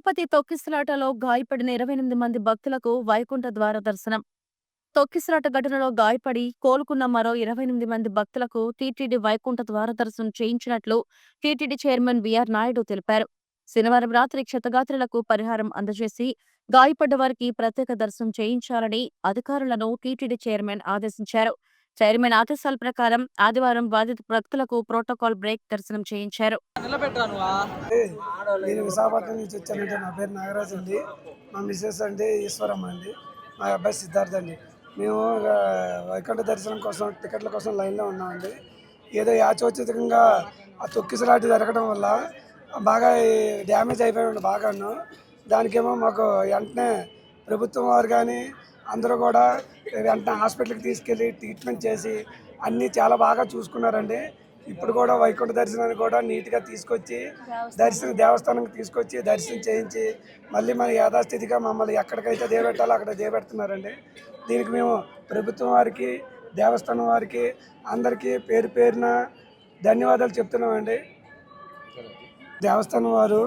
తిరుపతి తొక్కిసలాటలో గాయపడిన 28 మంది భక్తులకు వైకుంఠ ద్వార దర్శనం. తొక్కిసలాట ఘటనలో గాయపడి కోలుకున్న మరో 28 మంది భక్తులకు టీటీడీ వైకుంఠ ద్వార దర్శనం చేయించినట్లు టీటీడీ చైర్మన్ బీఆర్ నాయుడు తెలిపారు. శనివారం రాత్రి క్షతగాత్రులకు పరిహారం అందజేసి గాయపడ్డ వారికి ప్రత్యేక దర్శనం చేయించాలని అధికారులను టీటీడీ చైర్మన్ ఆదేశించారు. చైర్మన్ ఆదేశాల ప్రకారం ఆదివారం బాధిత భక్తులకు ప్రోటోకాల్ బ్రేక్ దర్శనం చేయించారు. నేను విశాఖపట్నం నుంచి వచ్చానండి. నా పేరు నాగరాజ్ అండి. మా మిస్సెస్ అండి ఈశ్వరమ్మ అండి. మా అబ్బాయి సిద్ధార్థ్ అండి. మేము వైకుంఠ దర్శనం కోసం టికెట్ల కోసం లైన్లో ఉన్నామండి. ఏదో యాదృచ్ఛికంగా ఆ తొక్కిసలాట జరగడం వల్ల బాగా డ్యామేజ్ అయిపోయామండి బాగాను. దానికేమో మాకు వెంటనే ప్రభుత్వం వారు కానీ అందరూ కూడా వెంటనే హాస్పిటల్కి తీసుకెళ్ళి ట్రీట్మెంట్ చేసి అన్నీ చాలా బాగా చూసుకున్నారండి. ఇప్పుడు కూడా వైకుంఠ దర్శనాన్ని కూడా నీట్గా తీసుకొచ్చి దేవస్థానంకి తీసుకొచ్చి దర్శనం చేయించి మళ్ళీ మన యథాస్థితిగా మమ్మల్ని ఎక్కడికైతే దేవెట్టాలో అక్కడ దేవెడుతున్నారండి. దీనికి మేము ప్రభుత్వం వారికి దేవస్థానం వారికి అందరికీ పేరు పేరున ధన్యవాదాలు చెప్తున్నామండి. దేవస్థానం వారు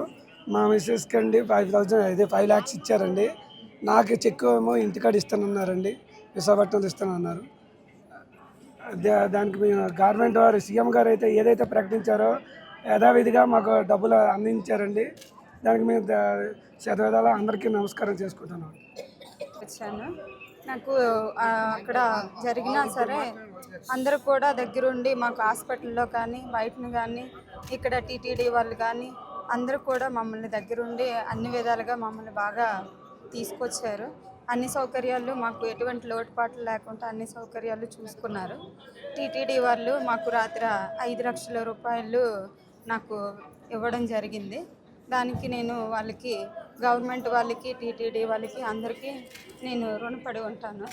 మా మిస్సెస్కి అండి 5 lakhs ఇచ్చారండి. నాకు చెక్ ఏమో ఇంటికాడ ఇస్తానన్నారండి. విశాఖపట్నంలో ఇస్తానన్నారు. దానికి మేము గవర్నమెంట్ వారు సీఎం గారు అయితే ఏదైతే ప్రకటించారో యథావిధిగా మాకు డబ్బులు అందించారండి. దానికి మేము శతవిధాలా అందరికీ నమస్కారం చేసుకుంటున్నాం. వచ్చాను. నాకు అక్కడ జరిగినా సరే అందరూ కూడా దగ్గరుండి మాకు హాస్పిటల్లో కానీ బయటను కానీ ఇక్కడ టీటీడీ వాళ్ళు కానీ అందరూ కూడా మమ్మల్ని దగ్గరుండి అన్ని విధాలుగా మమ్మల్ని బాగా తీసుకొచ్చారు. అన్ని సౌకర్యాలు మాకు ఎటువంటి లోటుపాట్లు లేకుండా అన్ని సౌకర్యాలు చూసుకున్నారు. టీటీడీ వాళ్ళు మాకు రాత్రి 5 లక్షల రూపాయలు నాకు ఇవ్వడం జరిగింది. దానికి నేను వాళ్ళకి గవర్నమెంట్ వాళ్ళకి టీటీడీ వాళ్ళకి అందరికీ నేను రుణపడి ఉంటాను.